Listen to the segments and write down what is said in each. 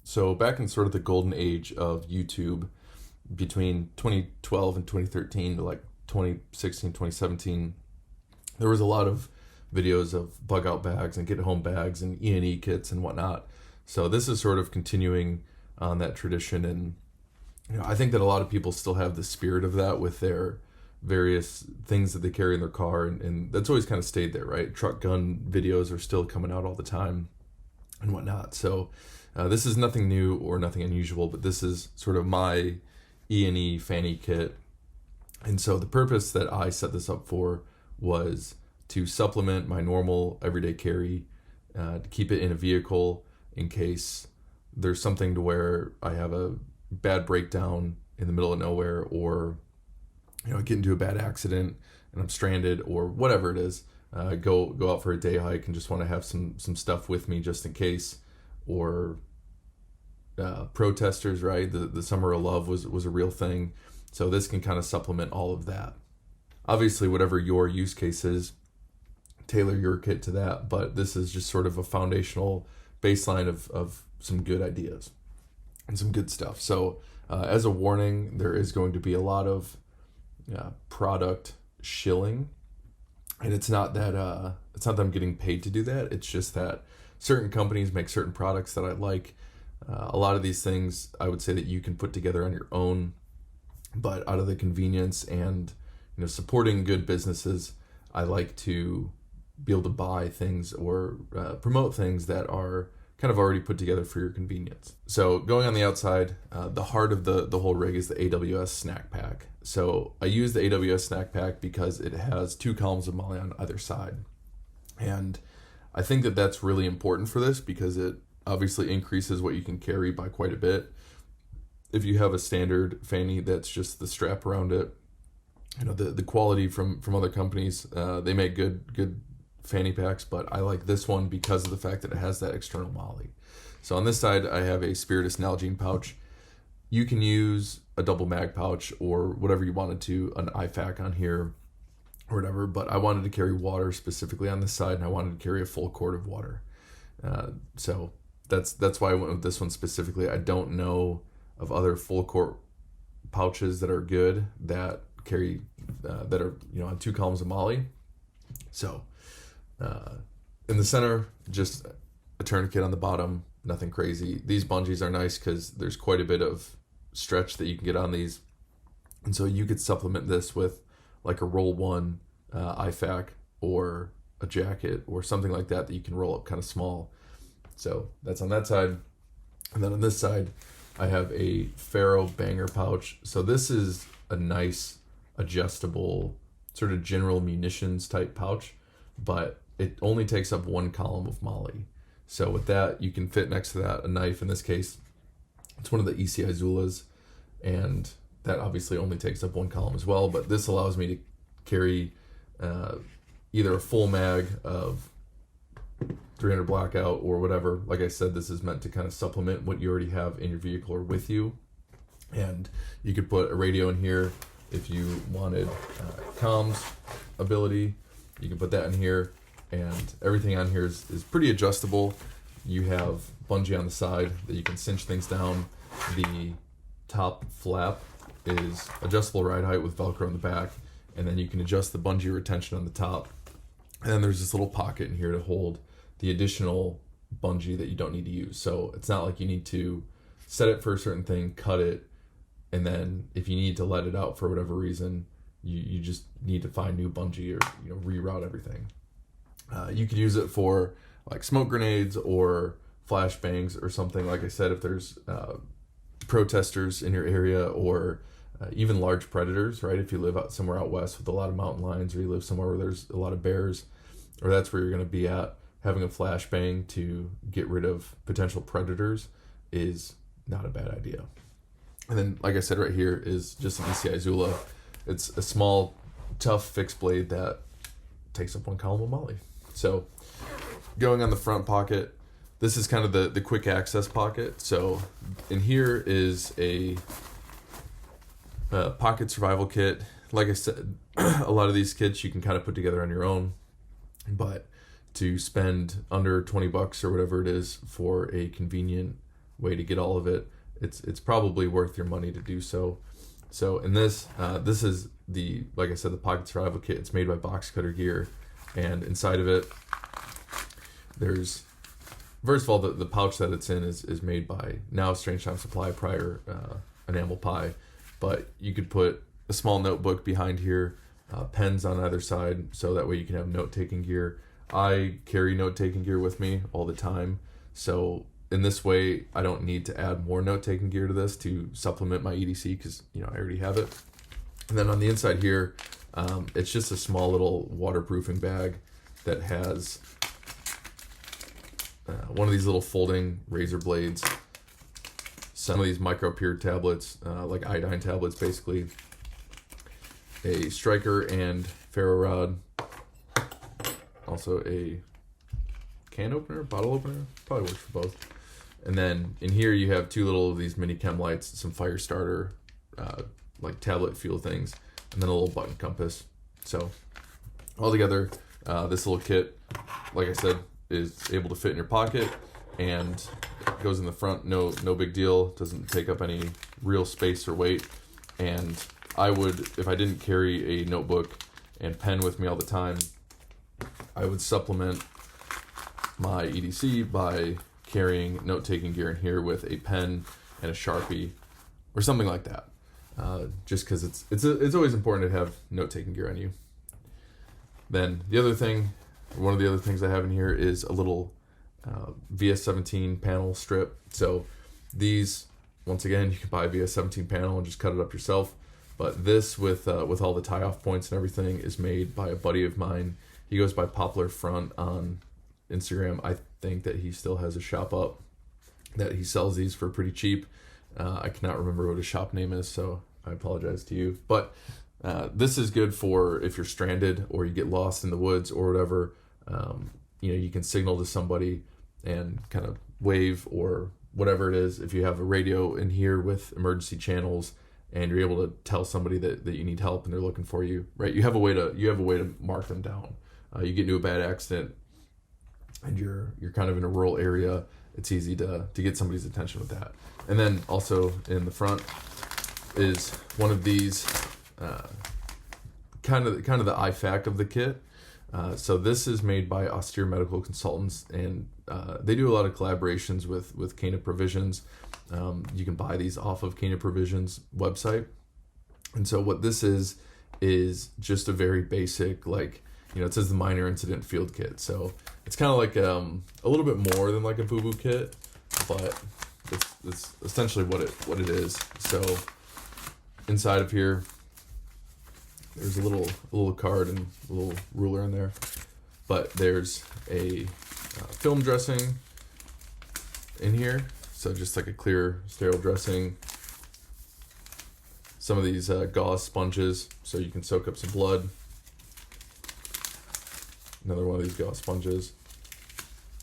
So back in sort of the golden age of YouTube, between 2012 and 2013 to like 2016, 2017, there was a lot of videos of bug out bags and get home bags and E&E kits and whatnot. So this is sort of continuing on that tradition, and I think that a lot of people still have the spirit of that with their various things that they carry in their car, and that's always kind of stayed there, right? Truck gun videos are still coming out all the time and whatnot. So this is nothing new or nothing unusual, but this is sort of my E&E Fanny kit. And so the purpose that I set this up for was to supplement my normal everyday carry, to keep it in a vehicle in case there's something to where I have a bad breakdown in the middle of nowhere, or I get into a bad accident and I'm stranded, or whatever it is. Go out for a day hike and just want to have some stuff with me just in case. Or protesters, right? The Summer of Love was a real thing. So this can kind of supplement all of that. Obviously, whatever your use case is, tailor your kit to that. But this is just sort of a foundational baseline of some good ideas and some good stuff. So as a warning, there is going to be a lot of product shilling. And it's not that I'm getting paid to do that. It's just that certain companies make certain products that I like. A lot of these things I would say that you can put together on your own, but out of the convenience and supporting good businesses, I like to be able to buy things or promote things that are kind of already put together for your convenience. So going on the outside, the heart of the whole rig is the AWS snack pack. So I use the AWS snack pack because it has 2 columns of MOLLE on either side. And I think that that's really important for this because it obviously increases what you can carry by quite a bit. If you have a standard fanny that's just the strap around it, the quality from other companies, they make good fanny packs, but I like this one because of the fact that it has that external MOLLE. So on this side, I have a Spiritus Nalgene pouch. You can use a double mag pouch or whatever you wanted to, an IFAC on here or whatever, but I wanted to carry water specifically on this side, and I wanted to carry a full quart of water. So that's why I went with this one specifically. I don't know of other full quart pouches that are good that carry that are on 2 columns of MOLLE. So in the center, just a tourniquet on the bottom, nothing crazy. These bungees are nice because there's quite a bit of stretch that you can get on these, and so you could supplement this with like a roll one IFAC or a jacket or something like that you can roll up kind of small. So that's on that side. And then on this side, I have a Ferro banger pouch. So this is a nice adjustable sort of general munitions type pouch, but it only takes up 1 column of MOLLE. So with that, you can fit next to that a knife. In this case, it's one of the ESEE Izulas, and that obviously only takes up 1 column as well, but this allows me to carry either a full mag of 300 blackout or whatever. Like I said, this is meant to kind of supplement what you already have in your vehicle or with you. And you could put a radio in here if you wanted comms ability. You can put that in here, and everything on here is pretty adjustable. You have bungee on the side that you can cinch things down. The top flap is adjustable ride height with Velcro in the back, and then you can adjust the bungee retention on the top. And then there's this little pocket in here to hold the additional bungee that you don't need to use. So it's not like you need to set it for a certain thing, cut it, and then if you need to let it out for whatever reason, you just need to find new bungee or reroute everything. You could use it for like smoke grenades or flashbangs or something. Like I said, if there's protesters in your area, or even large predators, right? If you live out somewhere out west with a lot of mountain lions, or you live somewhere where there's a lot of bears, or that's where you're going to be at, having a flashbang to get rid of potential predators is not a bad idea. And then, like I said, right here is just an ESEE Izula. It's a small, tough fixed blade that takes up 1 column of MOLLE. So going on the front pocket, this is kind of the quick access pocket. So in here is a pocket survival kit. Like I said, a lot of these kits you can kind of put together on your own, but to spend under $20 or whatever it is for a convenient way to get all of it, it's probably worth your money to do so. So in this is like I said, the Pocket Survival Kit. It's made by Boxcutter Gear, and inside of it there's, first of all, the pouch that it's in is made by now Strange Time Supply, prior Enamel Pie, but you could put a small notebook behind here, pens on either side, so that way you can have note-taking gear. I carry note-taking gear with me all the time, so in this way I don't need to add more note-taking gear to this to supplement my EDC, because I already have it. And then on the inside here, it's just a small little waterproofing bag that has one of these little folding razor blades, some of these micro-pure tablets, like iodine tablets basically, a striker and ferro rod, also a can opener, bottle opener, probably works for both. And then in here you have 2 little of these mini chem lights, some fire starter, like tablet fuel things, and then a little button compass. So altogether, this little kit, like I said, is able to fit in your pocket and goes in the front. No big deal. Doesn't take up any real space or weight. And I would, if I didn't carry a notebook and pen with me all the time, I would supplement my EDC by carrying note-taking gear in here with a pen and a Sharpie or something like that. Just because it's always important to have note-taking gear on you. Then the other thing, one of the other things I have in here is a little VS17 panel strip. So these, once again, you can buy a VS17 panel and just cut it up yourself. But this, with all the tie-off points and everything, is made by a buddy of mine. He goes by Poplar Front on Instagram. I think that he still has a shop up that he sells these for pretty cheap. I cannot remember what his shop name is, so I apologize to you. But this is good for if you're stranded or you get lost in the woods or whatever. You can signal to somebody and kind of wave or whatever it is. If you have a radio in here with emergency channels and you're able to tell somebody that you need help and they're looking for you, right? You have a way to mark them down. You get into a bad accident and you're kind of in a rural area, it's easy to get somebody's attention with that. And then also in the front is one of these kind of the IFAC of the kit. So this is made by Austere Medical Consultants, and they do a lot of collaborations with Cana Provisions. You can buy these off of Cana Provisions website. And so what this is just a very basic, like, it says the minor incident field kit. So it's kind of like a little bit more than like a boo-boo kit, but it's essentially what it is. So inside of here, there's a little card and a little ruler in there, but there's a film dressing in here. So just like a clear sterile dressing. Some of these gauze sponges so you can soak up some blood. Another one of these gauze sponges.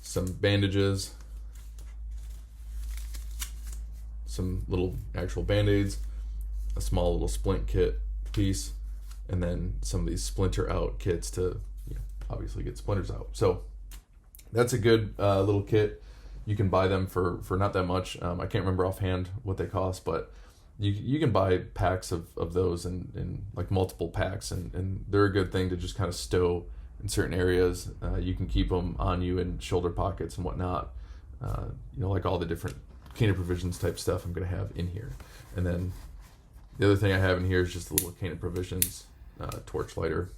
Some bandages. Some little actual band-aids. A small little splint kit piece. And then some of these splinter out kits to obviously get splinters out. So that's a good little kit. You can buy them for not that much. I can't remember offhand what they cost, but you can buy packs of those in like multiple packs, and they're a good thing to just kind of stow in certain areas. You can keep them on you in shoulder pockets and whatnot. Like all the different Cana Provisions type stuff I'm going to have in here. And then the other thing I have in here is just a little Cana Provisions torch lighter.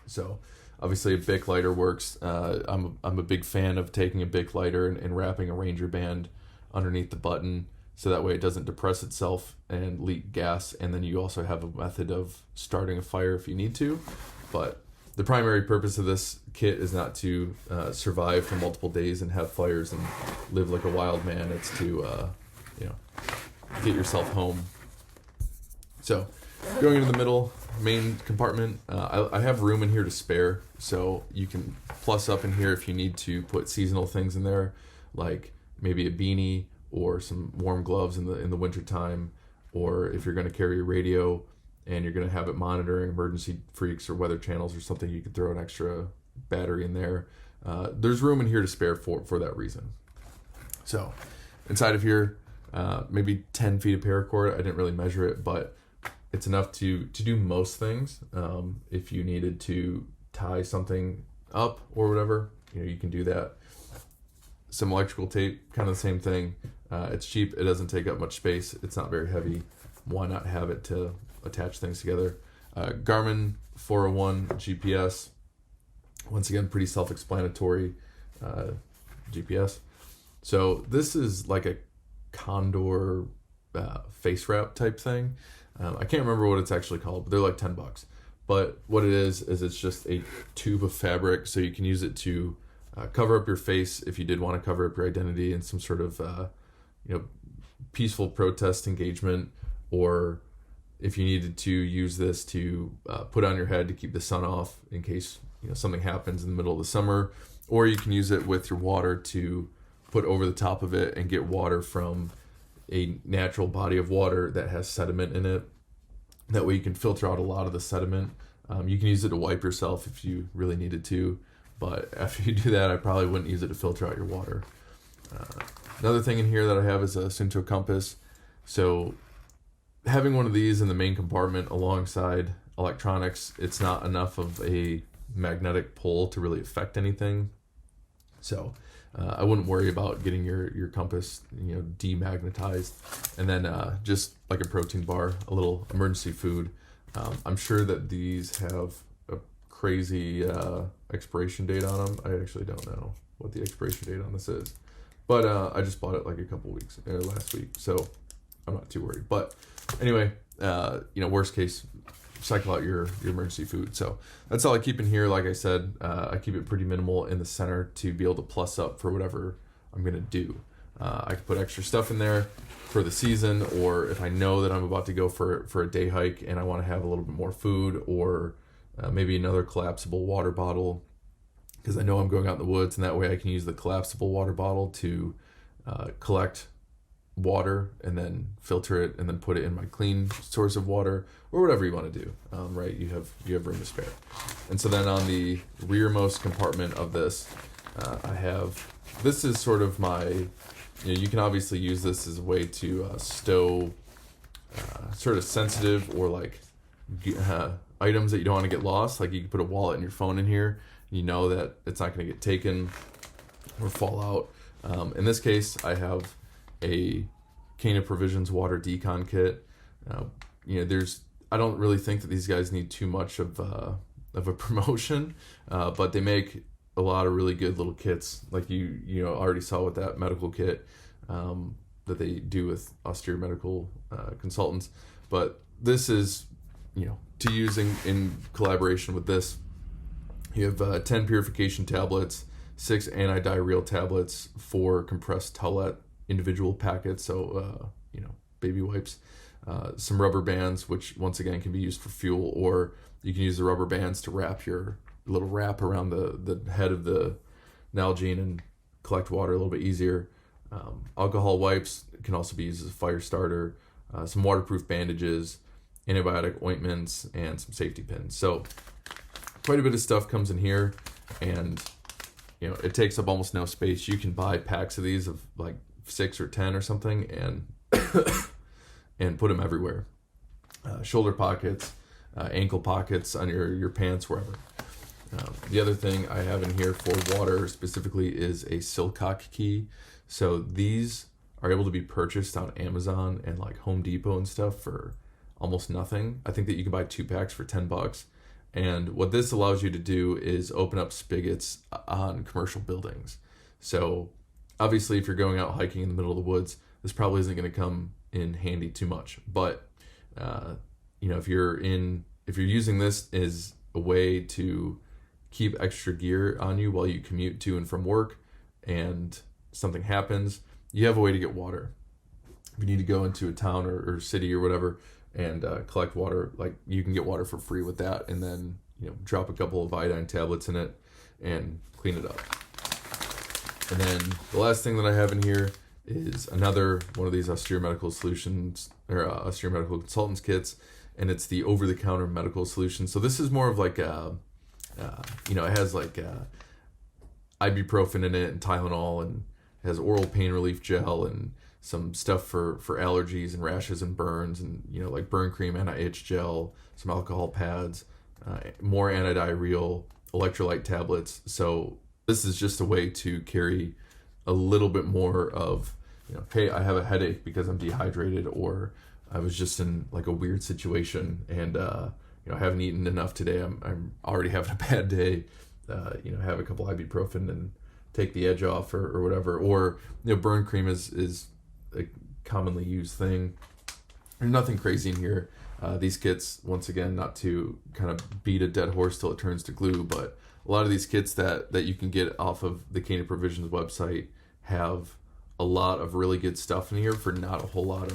So obviously a Bic lighter works. I'm a big fan of taking a Bic lighter and wrapping a Ranger band underneath the button, so that way it doesn't depress itself and leak gas. And then you also have a method of starting a fire if you need to. But the primary purpose of this kit is not to survive for multiple days and have fires and live like a wild man. It's to get yourself home. So going into the middle main compartment, I have room in here to spare, so you can plus up in here if you need to put seasonal things in there, like maybe a beanie or some warm gloves in the winter time, or if you're going to carry a radio and you're going to have it monitoring emergency freaks or weather channels or something, you could throw an extra battery in there. There's room in here to spare for that reason. So inside of here, maybe 10 feet of paracord. I didn't really measure it, but it's enough to do most things. If you needed to tie something up or whatever, you can do that. Some electrical tape, kind of the same thing. It's cheap. It doesn't take up much space. It's not very heavy. Why not have it to attach things together? Garmin 401 GPS. Once again, pretty self-explanatory GPS. So this is like a condor face wrap type thing. I can't remember what it's actually called, but they're like $10. But what it is it's just a tube of fabric, so you can use it to cover up your face if you did want to cover up your identity in some sort of peaceful protest engagement, or if you needed to use this to put on your head to keep the sun off in case something happens in the middle of the summer, or you can use it with your water to put over the top of it and get water from a natural body of water that has sediment in it. That way you can filter out a lot of the sediment. You can use it to wipe yourself if you really needed to, but after you do that, I probably wouldn't use it to filter out your water. Another thing in here that I have is a Sunto compass. So having one of these in the main compartment alongside electronics, it's not enough of a magnetic pull to really affect anything. So I wouldn't worry about getting your compass demagnetized. And then just like a protein bar, a little emergency food. I'm sure that these have a crazy expiration date on them. I actually don't know what the expiration date on this is, but I just bought it like a couple weeks last week, so I'm not too worried. But anyway, worst case, cycle out your emergency food. So that's all I keep in here. Like I said, I keep it pretty minimal in the center to be able to plus up for whatever I'm gonna do. I can put extra stuff in there for the season, or if I know that I'm about to go for a day hike and I want to have a little bit more food, or maybe another collapsible water bottle, because I know I'm going out in the woods, and that way I can use the collapsible water bottle to collect water and then filter it and then put it in my clean source of water, or whatever you want to do. Right, you have room to spare. And so then on the rearmost compartment of this, this is sort of my, you can obviously use this as a way to stow sort of sensitive or like items that you don't want to get lost. Like you can put a wallet and your phone in here, you know that it's not going to get taken or fall out. In this case, I have a Cana Provisions water Decon kit. I don't really think that these guys need too much of a promotion, but they make a lot of really good little kits, like you already saw with that medical kit that they do with Austere medical consultants. But this is to use in collaboration with this. You have 10 purification tablets, 6 antidiarrheal tablets, 4 compressed towelette individual packets, so baby wipes, some rubber bands, which once again can be used for fuel, or you can use the rubber bands to wrap your little wrap around the head of the Nalgene and collect water a little bit easier. Alcohol wipes can also be used as a fire starter, some waterproof bandages, antibiotic ointments, and some safety pins. So quite a bit of stuff comes in here, and it takes up almost no space. You can buy packs of these of like 6 or 10 or something, and and put them everywhere. Shoulder pockets, ankle pockets on your pants, wherever. The other thing I have in here for water specifically is a Silcock key. So these are able to be purchased on Amazon and like Home Depot and stuff for almost nothing. I think that you can buy 2 packs for $10. And what this allows you to do is open up spigots on commercial buildings. So obviously if you're going out hiking in the middle of the woods, this probably isn't going to come in handy too much. But if you're using this as a way to keep extra gear on you while you commute to and from work and something happens, you have a way to get water. If you need to go into a town or city or whatever and collect water, like you can get water for free with that, and then drop a couple of iodine tablets in it and clean it up. And then the last thing that I have in here is another one of these Austere Medical Solutions or Austere Medical Consultants kits, and it's the over-the-counter medical solution. So this is more of like a, it has like ibuprofen in it and Tylenol and It has oral pain relief gel and some stuff for allergies and rashes and burns, and like burn cream, anti-itch gel, some alcohol pads, more antidiarrheal, electrolyte tablets. So this is just a way to carry a little bit more of, hey, I have a headache because I'm dehydrated, or I was just in like a weird situation and I haven't eaten enough today. I'm already having a bad day. Have a couple ibuprofen and take the edge off or whatever. Or burn cream is a commonly used thing. There's nothing crazy in here. These kits, once again, not to kind of beat a dead horse till it turns to glue, but a lot of these kits that you can get off of the Cana Provisions website have a lot of really good stuff in here for not a whole lot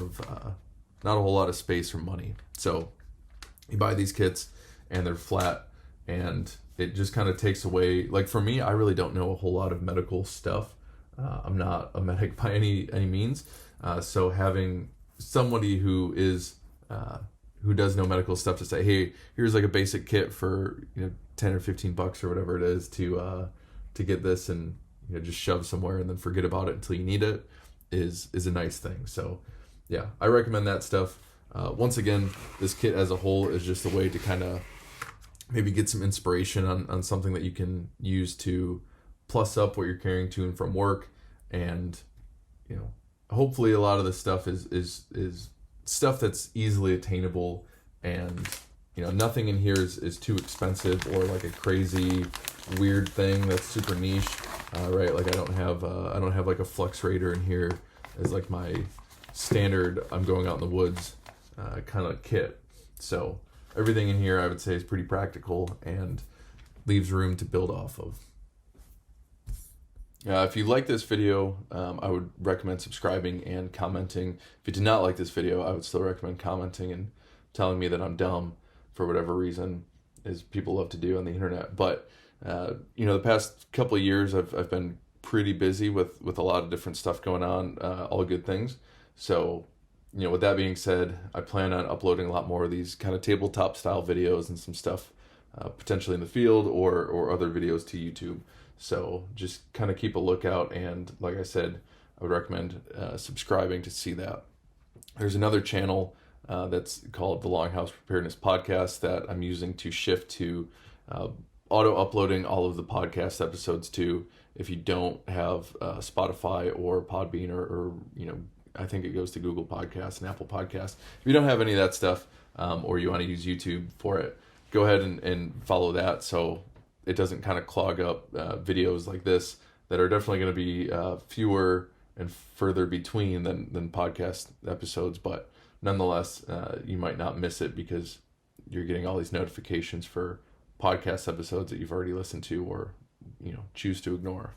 of space or money. So you buy these kits and they're flat, and it just kind of takes away, like for me, I really don't know a whole lot of medical stuff. I'm not a medic by any means. So having somebody who does know medical stuff to say, hey, here's like a basic kit for 10 or $15 or whatever it is to get this, and just shove somewhere and then forget about it until you need it, is a nice thing. So yeah, I recommend that stuff. Once again, this kit as a whole is just a way to kind of maybe get some inspiration on something that you can use to plus up what you're carrying to and from work. And hopefully a lot of this stuff is stuff that's easily attainable, and nothing in here is too expensive or like a crazy weird thing that's super niche, right? Like I don't have like a flux rater in here as like my standard I'm going out in the woods kind of kit. So everything in here I would say is pretty practical and leaves room to build off of. If you like this video, I would recommend subscribing and commenting. If you did not like this video, I would still recommend commenting and telling me that I'm dumb for whatever reason, as people love to do on the internet. But the past couple of years I've been pretty busy with a lot of different stuff going on, all good things. So with that being said, I plan on uploading a lot more of these kind of tabletop style videos and some stuff potentially in the field or other videos to YouTube. So just kind of keep a lookout, and like I said, I would recommend subscribing to see that. There's another channel that's called the Longhouse Preparedness Podcast that I'm using to shift to auto-uploading all of the podcast episodes to. If you don't have Spotify or Podbean or I think it goes to Google Podcasts and Apple Podcasts. If you don't have any of that stuff, or you want to use YouTube for it, go ahead and follow that so it doesn't kind of clog up videos like this that are definitely going to be fewer and further between than podcast episodes. But nonetheless, you might not miss it because you're getting all these notifications for podcast episodes that you've already listened to or choose to ignore.